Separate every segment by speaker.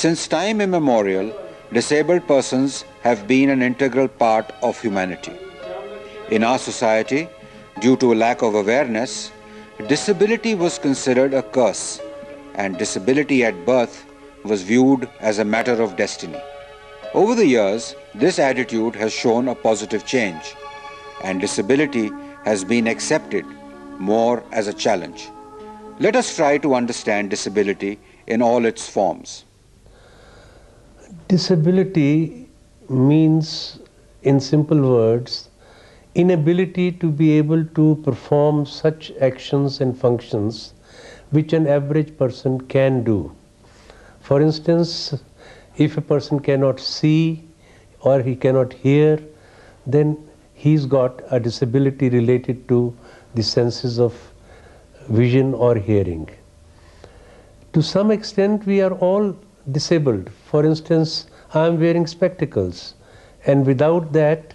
Speaker 1: Since time immemorial, disabled persons have been an integral part of humanity. In our society, due to a lack of awareness, disability was considered a curse, and disability at birth was viewed as a matter of destiny. Over the years, this attitude has shown a positive change, and disability has been accepted more as a challenge. Let us try to understand disability in all its forms.
Speaker 2: Disability means, in simple words, inability to be able to perform such actions and functions which an average person can do. For instance, if a person cannot see or he cannot hear, then he's got a disability related to the senses of vision or hearing. To some extent, we are all disabled. For instance, I am wearing spectacles, and without that,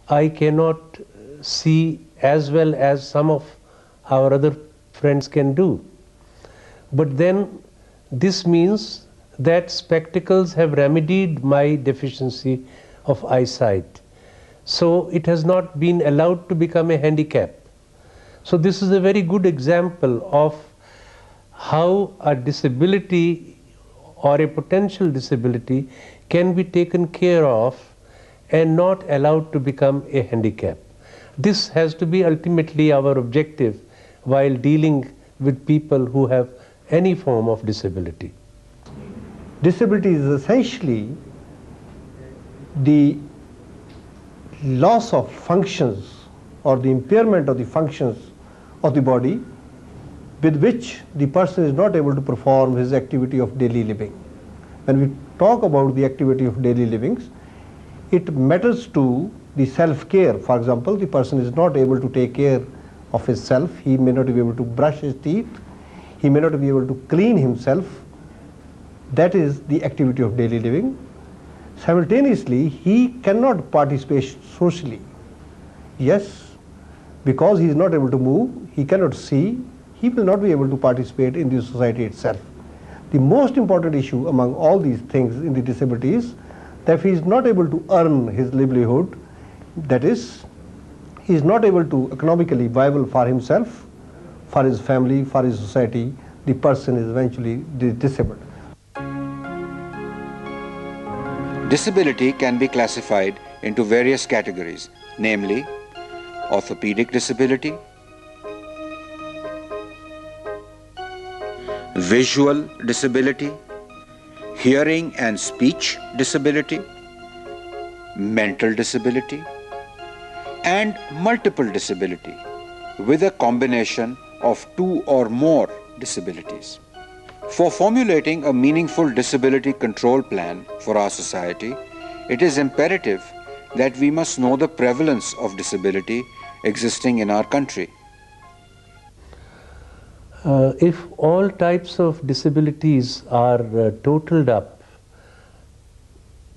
Speaker 2: I cannot see as well as some of our other friends can do. But then this means that spectacles have remedied my deficiency of eyesight. So it has not been allowed to become a handicap. So this is a very good example of how a disability or a potential disability can be taken care of and not allowed to become a handicap. This has to be ultimately our objective while dealing with people who have any form of disability.
Speaker 3: Disability is essentially the loss of functions or the impairment of the functions of the body with which the person is not able to perform his activity of daily living. When we talk about the activity of daily living, it matters to the self-care. For example, the person is not able to take care of himself. He may not be able to brush his teeth. He may not be able to clean himself. That is the activity of daily living. Simultaneously, he cannot participate socially. Yes, because he is not able to move, he cannot see, he will not be able to participate in the society itself. The most important issue among all these things in the disability is that if he is not able to earn his livelihood, that is, he is not able to economically viable for himself, for his family, for his society, the person is eventually disabled.
Speaker 1: Disability can be classified into various categories, namely orthopedic disability, visual disability, hearing and speech disability, mental disability, and multiple disability with a combination of two or more disabilities. For formulating a meaningful disability control plan for our society, it is imperative that we must know the prevalence of disability existing in our country.
Speaker 2: If all types of disabilities are totaled up,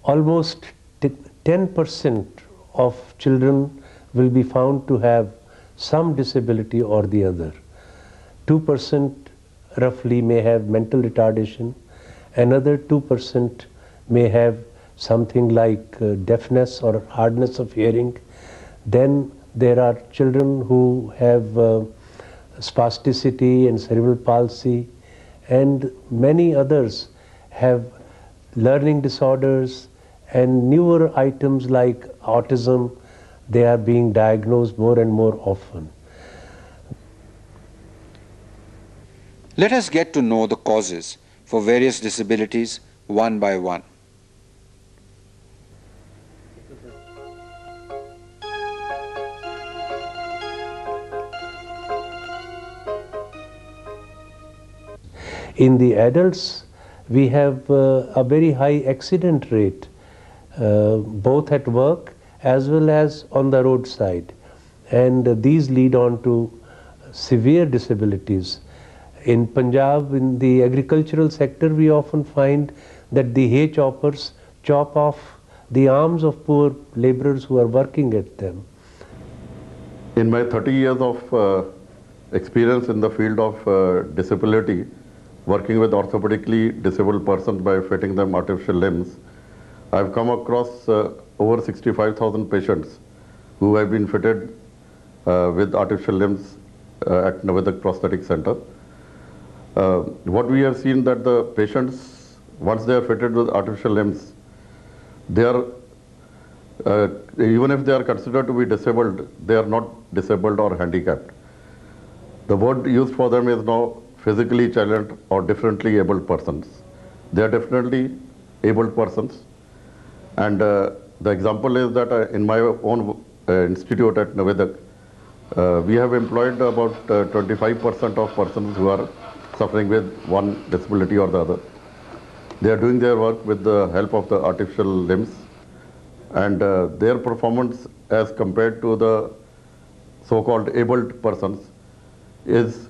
Speaker 2: almost 10% of children will be found to have some disability or the other. 2% roughly may have mental retardation, another 2% may have something like deafness or hardness of hearing. Then there are children who have spasticity and cerebral palsy, and many others have learning disorders and newer items like autism. They are being diagnosed more and more often.
Speaker 1: Let us get to know the causes for various disabilities one by one.
Speaker 2: In the adults, we have a very high accident rate, both at work as well as on the roadside. And these lead on to severe disabilities. In Punjab, in the agricultural sector, we often find that the hay choppers chop off the arms of poor laborers who are working at them.
Speaker 4: In my 30 years of experience in the field of disability, working with orthopedically disabled persons by fitting them artificial limbs, I've come across over 65,000 patients who have been fitted with artificial limbs at Navedak Prosthetic Center. What we have seen that the patients, once they are fitted with artificial limbs, they are, even if they are considered to be disabled, they are not disabled or handicapped. The word used for them is now physically challenged or differently abled persons. They are definitely abled persons. And the example is that in my own institute at Navedak, we have employed about 25% of persons who are suffering with one disability or the other. They are doing their work with the help of the artificial limbs, and their performance as compared to the so-called abled persons is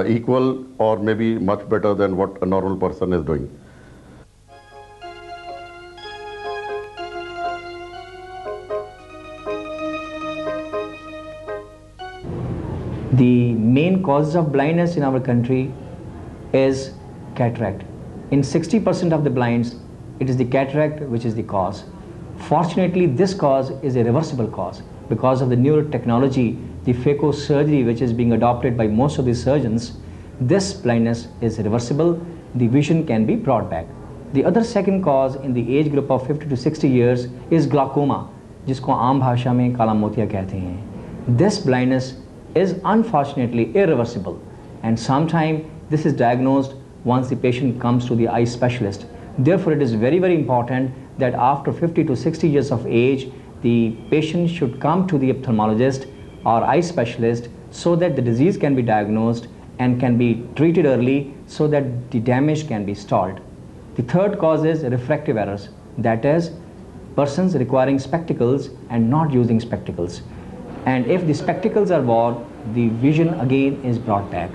Speaker 4: equal or maybe much better than what a normal person is doing.
Speaker 5: The main causes of blindness in our country is cataract. In 60% of the blinds, it is the cataract which is the cause. Fortunately, this cause is a reversible cause. Because of the newer technology, the phaco surgery which is being adopted by most of the surgeons, this blindness is reversible. The vision can be brought back. The other second cause in the age group of 50 to 60 years is glaucoma, जिसको आम भाषा में काला मोतिया कहते हैं. This blindness is unfortunately irreversible, and sometimes this is diagnosed once the patient comes to the eye specialist. Therefore, it is very, very important that after 50 to 60 years of age, the patient should come to the ophthalmologist or eye specialist so that the disease can be diagnosed and can be treated early so that the damage can be stalled. The third cause is refractive errors, that is, persons requiring spectacles and not using spectacles. And if the spectacles are worn, the vision again is brought back.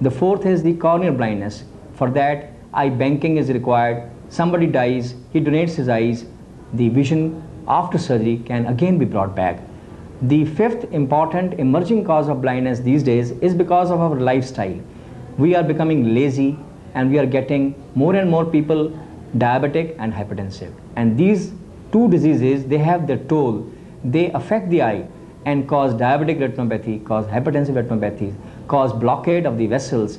Speaker 5: The fourth is the corneal blindness. For that, eye banking is required. Somebody dies, he donates his eyes, the vision after surgery can again be brought back. The fifth important emerging cause of blindness these days is because of our lifestyle. We are becoming lazy and we are getting more and more people diabetic and hypertensive. And these two diseases, they have their toll. They affect the eye and cause diabetic retinopathy, cause hypertensive retinopathy, cause blockade of the vessels.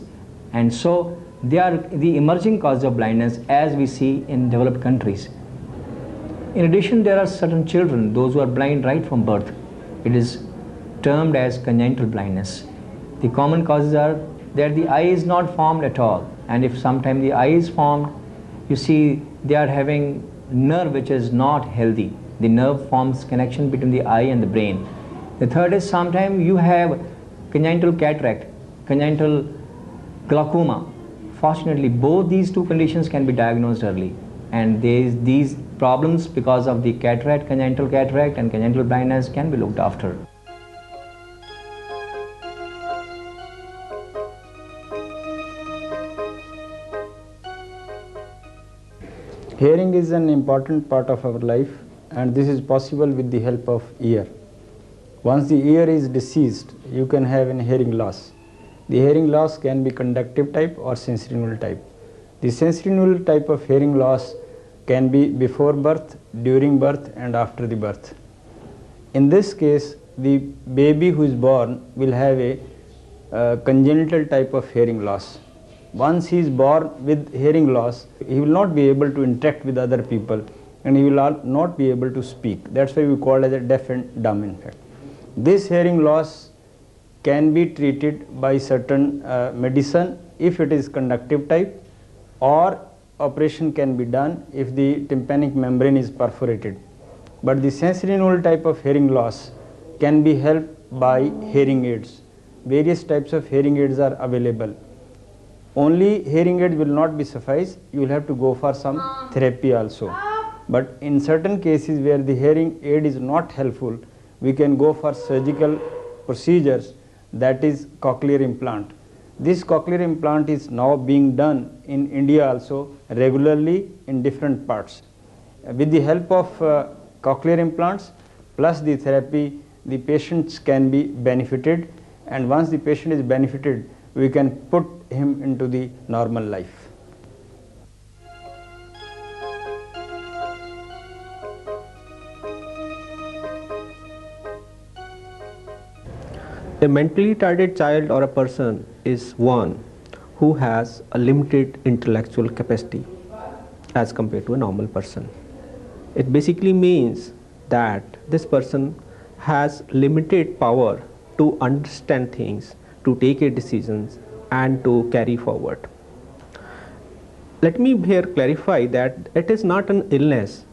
Speaker 5: And so they are the emerging causes of blindness as we see in developed countries. In addition, there are certain children, those who are blind right from birth. It is termed as congenital blindness. The common causes are that the eye is not formed at all, and if sometime the eye is formed, you see they are having nerve which is not healthy. The nerve forms connection between the eye and the brain. The third is sometimes you have congenital cataract, congenital glaucoma. Fortunately, both these two conditions can be diagnosed early, and these problems because of the cataract, congenital cataract and congenital blindness can be looked after.
Speaker 6: Hearing is an important part of our life, and this is possible with the help of ear. Once the ear is diseased, you can have an hearing loss. The hearing loss can be conductive type or sensorineural type. The sensorineural type of hearing loss can be before birth, during birth and after the birth. In this case, the baby who is born will have a congenital type of hearing loss. Once he is born with hearing loss, he will not be able to interact with other people and he will not be able to speak. That's why we call it as a deaf and dumb in fact. This hearing loss can be treated by certain medicine if it is conductive type, or operation can be done if the tympanic membrane is perforated. But the sensorineural type of hearing loss can be helped by hearing aids. Various types of hearing aids are available. Only hearing aid will not be suffice, you will have to go for some therapy also. But in certain cases where the hearing aid is not helpful, we can go for surgical procedures, that is cochlear implant. This cochlear implant is now being done in India also regularly in different parts. With the help of cochlear implants plus the therapy, the patients can be benefited, and once the patient is benefited, we can put him into the normal life.
Speaker 7: A mentally retarded child or a person is one who has a limited intellectual capacity as compared to a normal person. It basically means that this person has limited power to understand things, to take decisions and to carry forward. Let me here clarify that it is not an illness,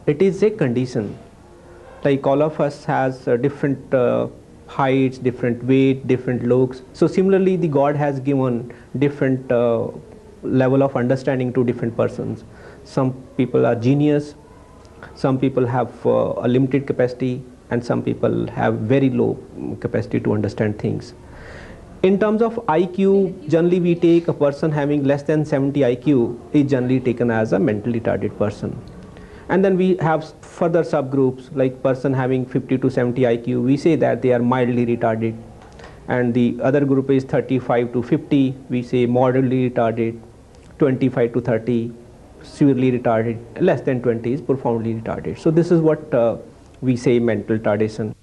Speaker 7: it is a condition. Like all of us has different heights, different weight, different looks. So similarly the God has given different level of understanding to different persons. Some people are genius, some people have a limited capacity, and some people have very low capacity to understand things. In terms of IQ, generally we take a person having less than 70 IQ is generally taken as a mentally retarded person. And then we have further subgroups like person having 50 to 70 IQ, we say that they are mildly retarded. And the other group is 35 to 50, we say moderately retarded, 25 to 30, severely retarded, less than 20 is profoundly retarded. So this is what we say mental retardation.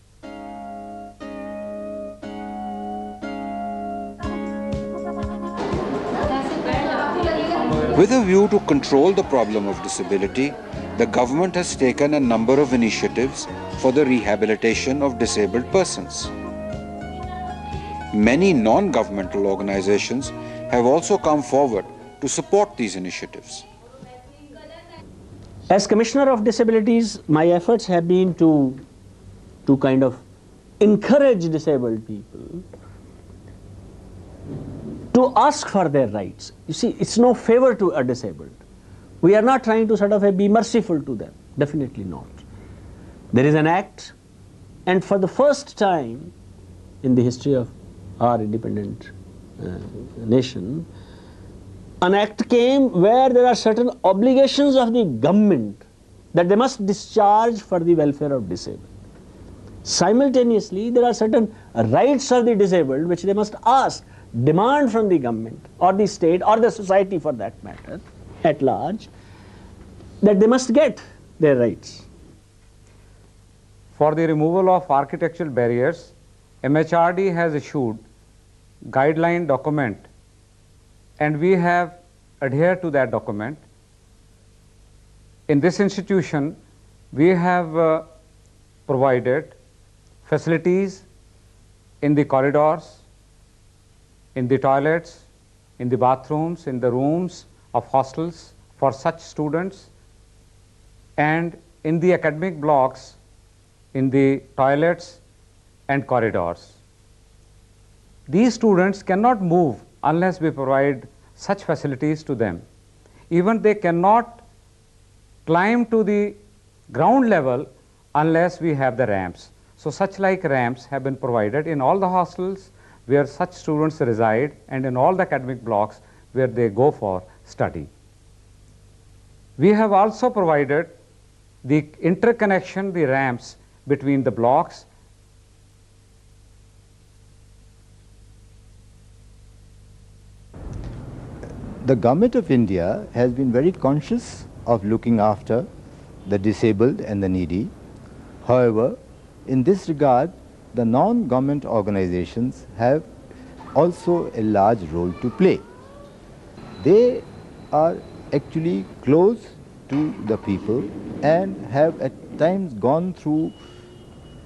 Speaker 1: With a view to control the problem of disability, the government has taken a number of initiatives for the rehabilitation of disabled persons. Many non-governmental organizations have also come forward to support these initiatives.
Speaker 8: As Commissioner of Disabilities, my efforts have been to kind of encourage disabled people to ask for their rights. You see, it's no favor to a disabled. We are not trying to sort of be merciful to them, definitely not. There is an act, and for the first time in the history of our independent nation, an act came where there are certain obligations of the government that they must discharge for the welfare of disabled. Simultaneously, there are certain rights of the disabled which they must ask, demand from the government or the state or the society for that matter at large, that they must get their rights.
Speaker 9: For the removal of architectural barriers, MHRD has issued guideline document, and we have adhered to that document. In this institution, we have provided facilities in the corridors, in the toilets, in the bathrooms, in the rooms of hostels for such students, and in the academic blocks, in the toilets and corridors. These students cannot move unless we provide such facilities to them. Even they cannot climb to the ground level unless we have the ramps. So such like ramps have been provided in all the hostels where such students reside and in all the academic blocks where they go for study. We have also provided the interconnection, the ramps between the blocks.
Speaker 10: The Government of India has been very conscious of looking after the disabled and the needy. However, in this regard, the non-government organizations have also a large role to play. They are actually close to the people and have at times gone through,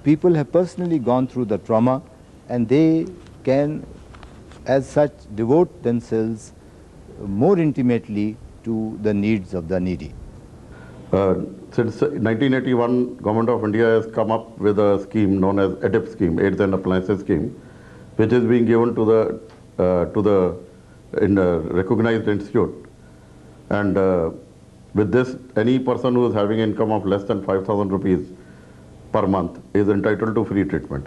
Speaker 10: people have personally gone through the trauma, and they can as such devote themselves more intimately to the needs of the needy.
Speaker 4: Since 1981, Government of India has come up with a scheme known as ADIP scheme, AIDS and Appliances scheme, which is being given to the recognized institute. And with this, any person who is having income of less than 5,000 rupees per month is entitled to free treatment.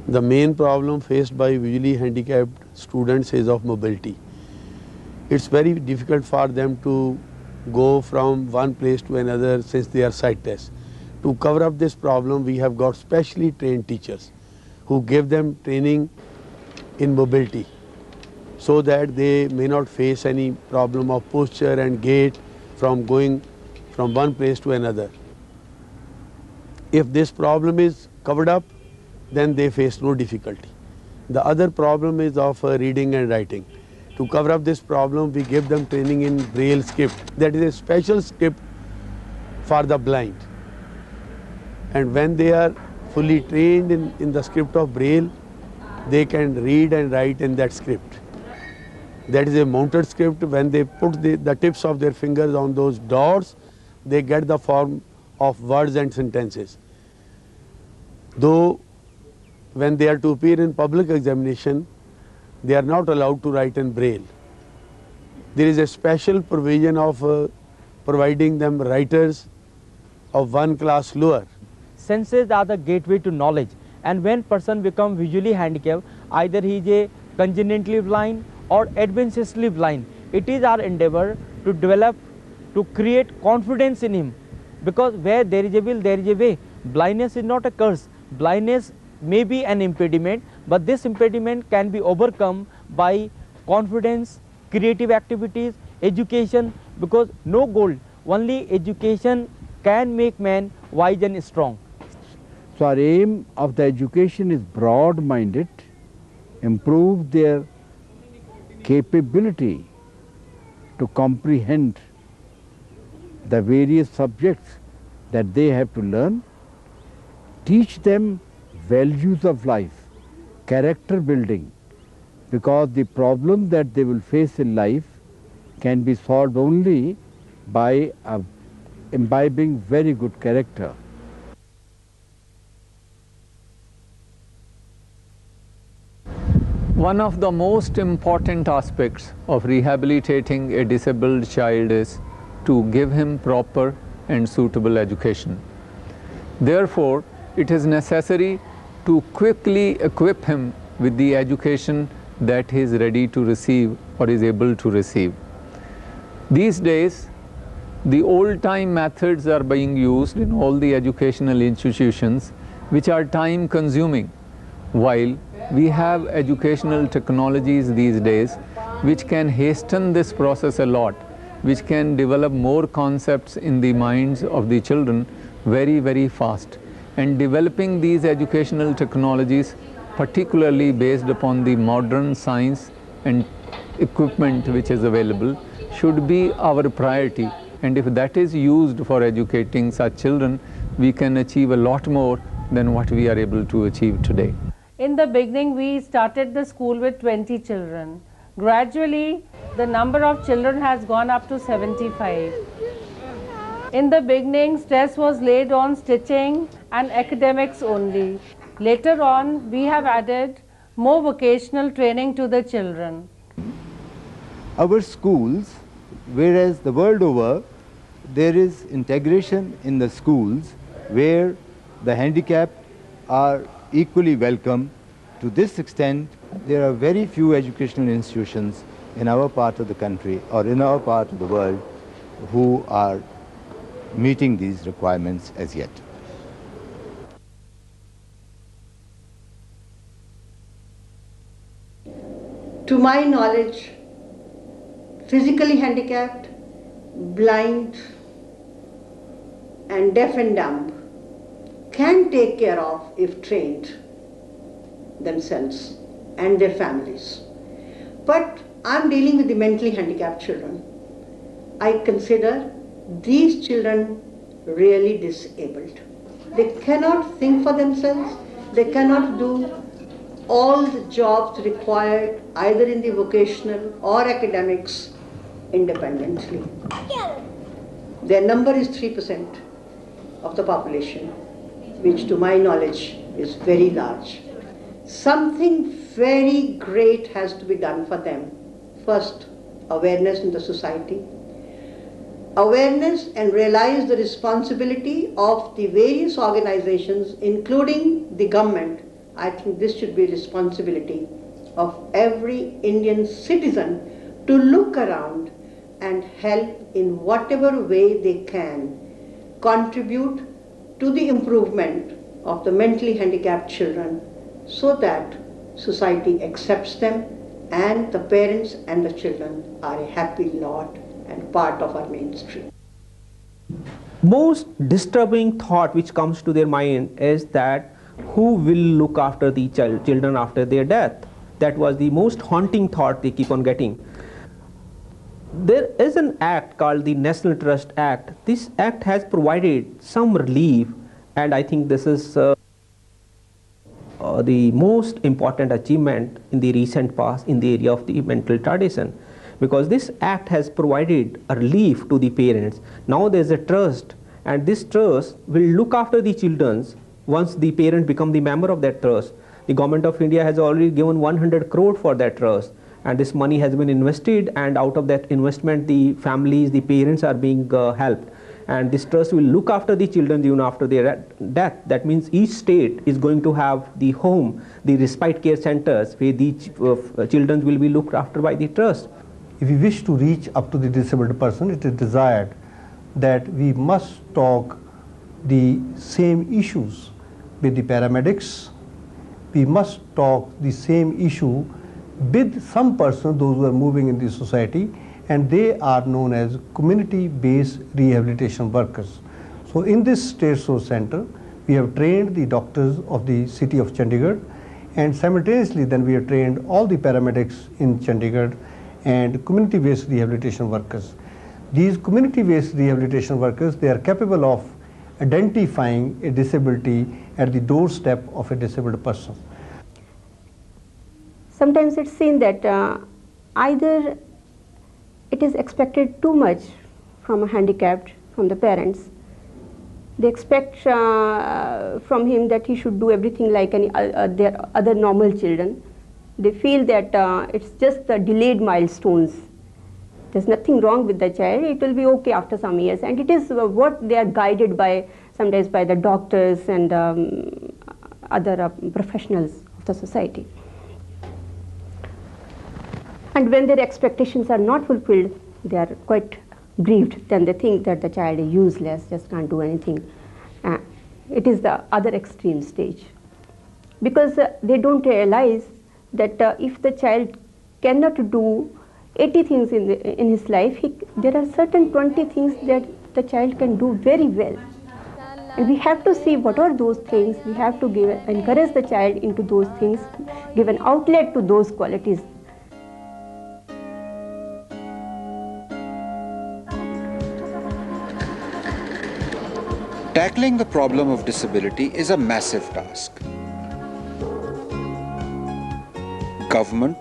Speaker 11: The main problem faced by visually handicapped students is of mobility. It's very difficult for them to go from one place to another since they are sightless. To cover up this problem, we have got specially trained teachers who give them training in mobility so that they may not face any problem of posture and gait from going from one place to another. If this problem is covered up, then they face no difficulty. The other problem is of reading and writing. To cover up this problem, we give them training in Braille script. That is a special script for the blind. And when they are fully trained in the script of Braille, they can read and write in that script. That is a mounted script. When they put the tips of their fingers on those dots, they get the form of words and sentences. Though when they are to appear in public examination, they are not allowed to write in Braille. There is a special provision of providing them writers of one class lower.
Speaker 12: Senses are the gateway to knowledge, and when person becomes visually handicapped, either he is a congenitally blind or adventitiously blind, it is our endeavor to develop, to create confidence in him, because where there is a will, there is a way. Blindness is not a curse. Blindness may be an impediment, but this impediment can be overcome by confidence, creative activities, education, because no gold, only education can make man wise and strong.
Speaker 13: So our aim of the education is broad-minded, improve their capability to comprehend the various subjects that they have to learn, teach them values of life, character building, because the problem that they will face in life can be solved only by imbibing very good character.
Speaker 14: One of the most important aspects of rehabilitating a disabled child is to give him proper and suitable education. Therefore, it is necessary to quickly equip him with the education that he is ready to receive or is able to receive. These days, the old-time methods are being used in all the educational institutions, which are time-consuming, while we have educational technologies these days which can hasten this process a lot, which can develop more concepts in the minds of the children very, very fast. And developing these educational technologies, particularly based upon the modern science and equipment which is available, should be our priority. And if that is used for educating such children, we can achieve a lot more than what we are able to achieve today.
Speaker 15: In the beginning, we started the school with 20 children. Gradually, the number of children has gone up to 75. In the beginning, stress was laid on stitching and academics only. Later on, we have added more vocational training to the children.
Speaker 10: Our schools, whereas the world over, there is integration in the schools where the handicapped are equally welcome. To this extent, there are very few educational institutions in our part of the country or in our part of the world who are meeting these requirements as yet.
Speaker 16: To my knowledge, physically handicapped, blind and deaf and dumb can take care of, if trained, themselves and their families. But I'm dealing with the mentally handicapped children. I consider these children really disabled. They cannot think for themselves, they cannot do all the jobs required either in the vocational or academics independently. Their number is 3% of the population, which to my knowledge is very large. Something very great has to be done for them. First, awareness in the society. Awareness and realize the responsibility of the various organizations, including the government. I think this should be responsibility of every Indian citizen to look around and help in whatever way they can, contribute to the improvement of the mentally handicapped children so that society accepts them and the parents and the children are a happy lot and part of our mainstream.
Speaker 7: Most disturbing thought which comes to their mind is that who will look after the children after their death? That was the most haunting thought they keep on getting. There is an act called the National Trust Act. This act has provided some relief, and I think this is the most important achievement in the recent past in the area of the mental retardation, because this act has provided a relief to the parents. Now there is a trust, and this trust will look after the children once the parent become the member of that trust. The government of India has already given 100 crore for that trust, and this money has been invested, and out of that investment the families, the parents are being helped, and this trust will look after the children even after their death. That means each state is going to have the home, the respite care centers where the children will be looked after by the trust.
Speaker 3: If we wish to reach up to the disabled person, it is desired that we must talk the same issues with the paramedics. We must talk the same issue with some person, those who are moving in the society, and they are known as community-based rehabilitation workers. So in this state source center, we have trained the doctors of the city of Chandigarh, and simultaneously then we have trained all the paramedics in Chandigarh and community-based rehabilitation workers. These community-based rehabilitation workers, they are capable of identifying a disability at the doorstep of a disabled person.
Speaker 17: Sometimes it's seen that either it is expected too much from a handicapped, from the parents. They expect from him that he should do everything like any their other normal children. They feel that it's just the delayed milestones. There's nothing wrong with the child, it will be okay after some years. And it is what they are guided by, sometimes by the doctors and other professionals of the society. And when their expectations are not fulfilled, they are quite grieved. Then they think that the child is useless, just can't do anything. It is the other extreme stage. Because they don't realize that if the child cannot do 80 things in his life, there are certain 20 things that the child can do very well. And we have to see what are those things. We have to encourage the child into those things, give an outlet to those qualities.
Speaker 1: Tackling the problem of disability is a massive task. Government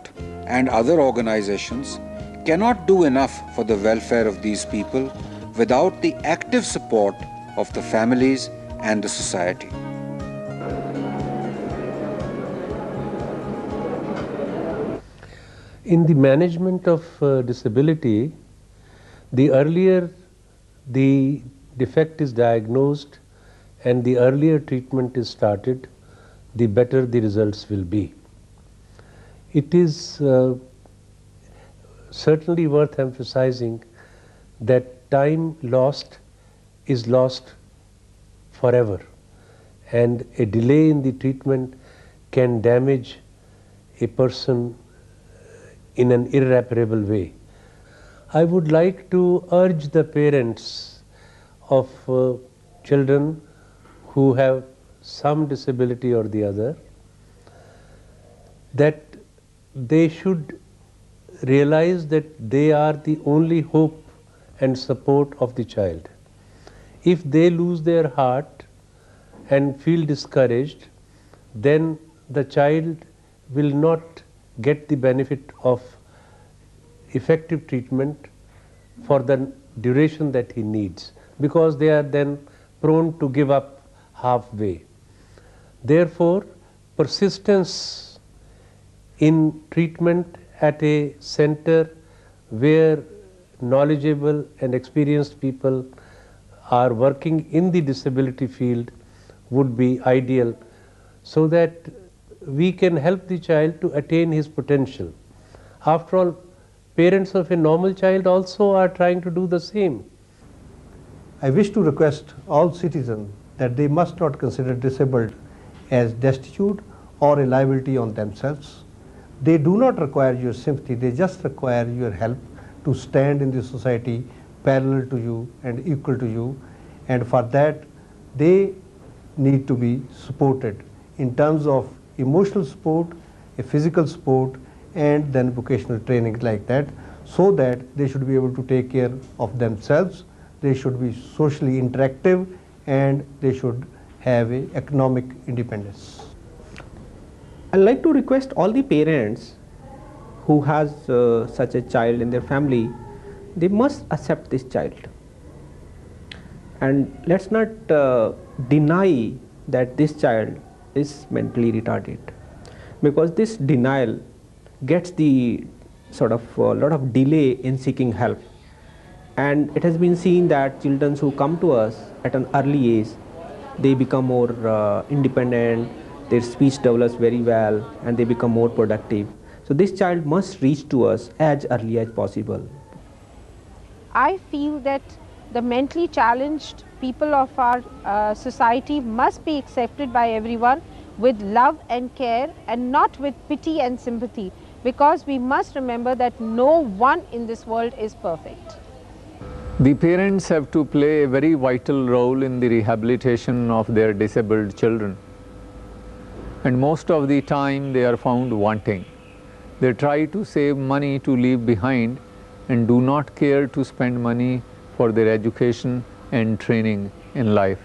Speaker 1: and other organizations cannot do enough for the welfare of these people without the active support of the families and the society.
Speaker 2: In the management of disability, the earlier the defect is diagnosed and the earlier treatment is started, the better the results will be. It is certainly worth emphasizing that time lost is lost forever, and a delay in the treatment can damage a person in an irreparable way. I would like to urge the parents of children who have some disability or the other that they should realize that they are the only hope and support of the child. If they lose their heart and feel discouraged, then the child will not get the benefit of effective treatment for the duration that he needs, because they are then prone to give up halfway. Therefore, persistence in treatment at a center where knowledgeable and experienced people are working in the disability field would be ideal, so that we can help the child to attain his potential. After all, parents of a normal child also are trying to do the same.
Speaker 3: I wish to request all citizens that they must not consider disabled as destitute or a liability on themselves. They do not require your sympathy, they just require your help to stand in the society parallel to you and equal to you, and for that they need to be supported in terms of emotional support, a physical support, and then vocational training like that, so that they should be able to take care of themselves, they should be socially interactive, and they should have a economic independence.
Speaker 7: I'd like to request all the parents who has such a child in their family, they must accept this child. And let's not deny that this child is mentally retarded, because this denial gets the sort of lot of delay in seeking help. And it has been seen that children who come to us at an early age, they become more independent, their speech develops very well, and they become more productive. So this child must reach to us as early as possible.
Speaker 18: I feel that the mentally challenged people of our society must be accepted by everyone with love and care, and not with pity and sympathy, because we must remember that no one in this world is perfect.
Speaker 14: The parents have to play a very vital role in the rehabilitation of their disabled children. And most of the time they are found wanting. They try to save money to leave behind and do not care to spend money for their education and training in life.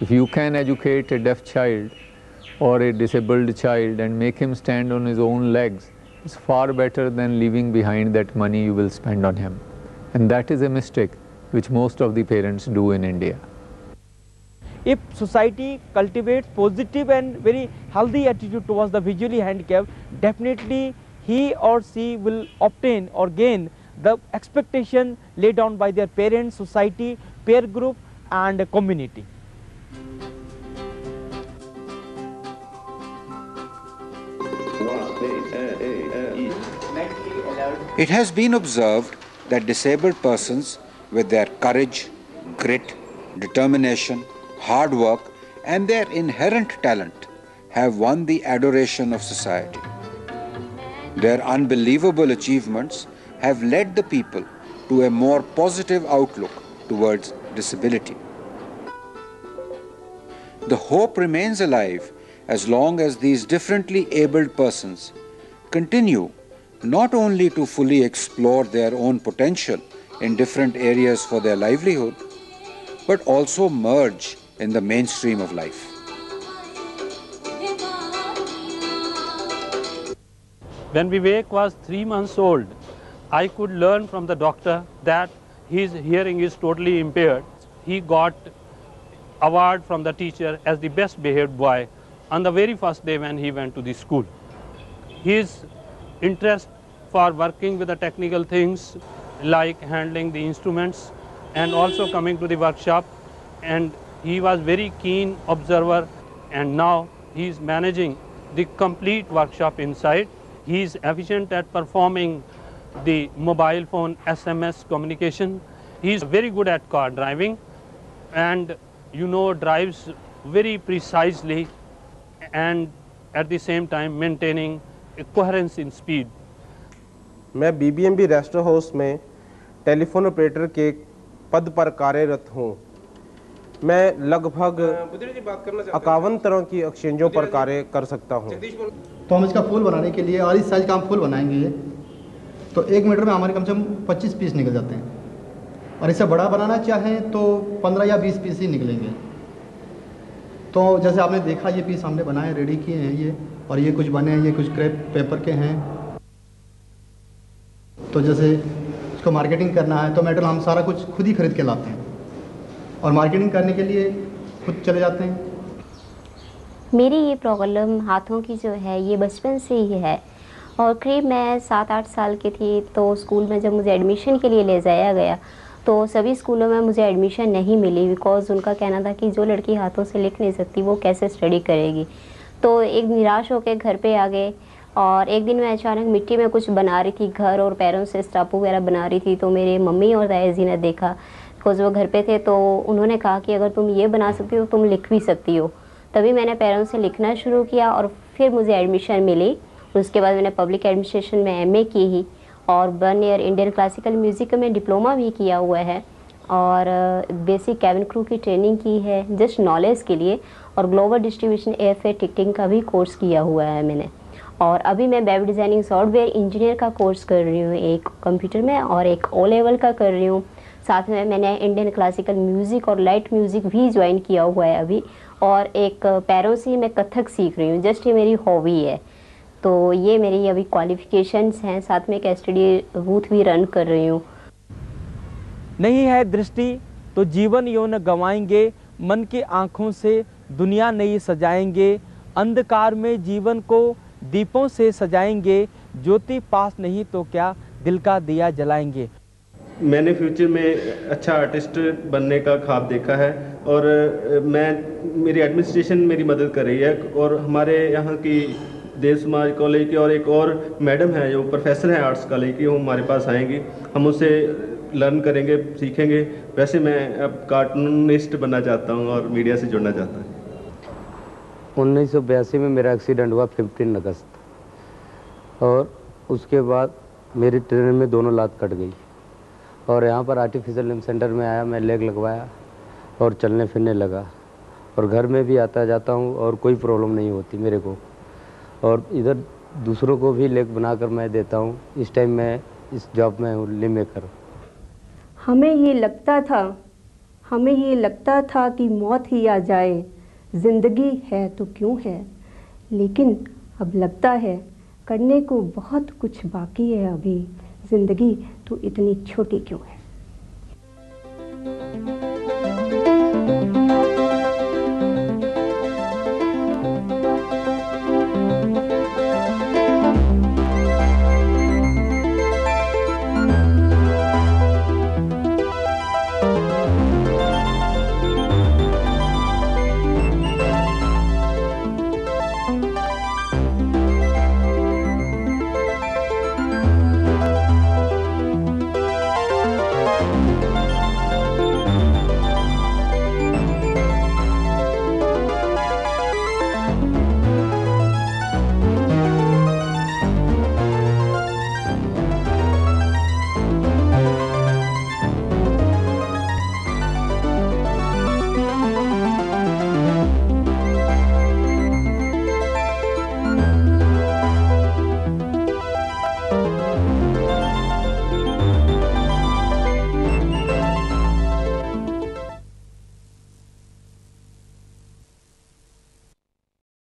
Speaker 14: If you can educate a deaf child or a disabled child and make him stand on his own legs, it's far better than leaving behind that money you will spend on him. And that is a mistake which most of the parents do in India.
Speaker 12: If society cultivates positive and very healthy attitude towards the visually handicapped, definitely he or she will obtain or gain the expectation laid down by their parents, society, peer group and community.
Speaker 1: It has been observed that disabled persons with their courage, grit, determination, hard work and their inherent talent have won the adoration of society. Their unbelievable achievements have led the people to a more positive outlook towards disability. The hope remains alive as long as these differently abled persons continue not only to fully explore their own potential in different areas for their livelihood, but also merge in the mainstream of life.
Speaker 19: When Vivek was 3 months old, I could learn from the doctor that his hearing is totally impaired. He got award from the teacher as the best behaved boy on the very first day when he went to the school. His interest for working with the technical things like handling the instruments and also coming to the workshop, and he was very keen observer, and now he is managing the complete workshop inside. He is efficient at performing the mobile phone SMS communication. He is very good at car driving and drives very precisely and at the same time maintaining a coherence in speed.
Speaker 20: मैं BBMB rest house में telephone operator के पद पर कार्यरत हूँ। मैं लगभग 51 तरह की एक्सचेंजों पर कार्य कर सकता हूँ।
Speaker 21: तो हम इसका फूल बनाने के लिए और इस साइज का हम फूल बनाएंगे तो 1 मीटर में हमारे कम से कम 25 पीस निकल जाते हैं, और इससे बड़ा बनाना चाहें तो 15 या 20 पीस ही निकलेंगे। तो जैसे आपने देखा ये पीस हमने बनाए रेडी किए हैं ये, और ये कुछ बने हैं, ये कुछ क्रेप पेपर के हैं। तो जैसे इसको मार्केटिंग करना है तो मेटेरियल हम सारा कुछ खुद ही खरीद के लाते हैं और मार्केटिंग करने के लिए खुद चले जाते हैं।
Speaker 22: मेरी ये प्रॉब्लम हाथों की जो है ये बचपन से ही है, और करीब मैं 7-8 साल की थी तो स्कूल में जब मुझे एडमिशन के लिए ले जाया गया तो सभी स्कूलों में मुझे एडमिशन नहीं मिली, बिकॉज़ उनका कहना था कि जो लड़की हाथों से लिख नहीं सकती वो कैसे स्टडी करेगी। तो एक निराश होकर घर पे आ गए, और एक दिन मैं अचानक मिट्टी में कुछ बना रही थी, घर और पैरों से स्टापू वगैरह बना रही थी, तो मेरे मम्मी और दादा जी ने देखा। बिकॉज वो घर पे थे, तो उन्होंने कहा कि अगर तुम ये बना सकती हो तो तुम लिख भी सकती हो। तभी मैंने पेरेंट्स से लिखना शुरू किया और फिर मुझे एडमिशन मिली। उसके बाद मैंने पब्लिक एडमिनिस्ट्रेशन में एमए की ही और 1 ईयर इंडियन क्लासिकल म्यूज़िक में डिप्लोमा भी किया हुआ है और बेसिक कैबिन क्रू की ट्रेनिंग की है जस्ट नॉलेज के लिए, और ग्लोबल डिस्ट्रीब्यूशन एयरफेयर टिकटिंग का भी कोर्स किया हुआ है मैंने। और अभी मैं वेब डिज़ाइनिंग सॉफ्टवेयर इंजीनियर का कोर्स कर रही हूँ, एक कंप्यूटर में और एक ओ लेवल का कर रही हूँ। साथ में मैंने इंडियन क्लासिकल म्यूज़िक और लाइट म्यूज़िक भी ज्वाइन किया हुआ है अभी, और एक पैरों से मैं कथक सीख रही हूँ, जस्ट ये मेरी हॉबी है। तो ये मेरी अभी क्वालिफिकेशंस हैं। साथ में एक स्टडी बूथ भी रन कर रही हूँ।
Speaker 12: नहीं है दृष्टि तो जीवन यूं न गंवाएंगे, मन की आँखों से दुनिया नई सजाएंगे, अंधकार में जीवन को दीपों से सजाएंगे, ज्योति पास नहीं तो क्या दिल का दिया जलाएंगे।
Speaker 5: मैंने फ्यूचर में अच्छा आर्टिस्ट बनने का ख्वाब देखा है और मेरी एडमिनिस्ट्रेशन मेरी मदद कर रही है, और हमारे यहाँ की देव समाज कॉलेज की और एक और मैडम है जो प्रोफेसर हैं आर्ट्स कॉलेज की, वो हमारे पास आएंगी, हम उससे लर्न करेंगे, सीखेंगे। वैसे मैं अब कार्टूनिस्ट बनना चाहता हूँ और मीडिया से जुड़ना चाहता हूँ।
Speaker 6: 1982 में मेरा एक्सीडेंट हुआ 15 अगस्त, और उसके बाद मेरी ट्रेन में दोनों लात कट गई और यहाँ पर आर्टिफिशियल लिम्ब सेंटर में आया, मैं लेग लगवाया और चलने फिरने लगा, और घर में भी आता जाता हूँ और कोई प्रॉब्लम नहीं होती मेरे को, और इधर दूसरों को भी लेग बनाकर मैं देता हूँ। इस टाइम मैं इस जॉब में हूँ, लिम्ब मेकर।
Speaker 17: हमें ये लगता था कि मौत ही आ जाए, ज़िंदगी है तो क्यों है, लेकिन अब लगता है करने को बहुत कुछ बाकी है अभी, ज़िंदगी तो इतनी छोटी क्यों है।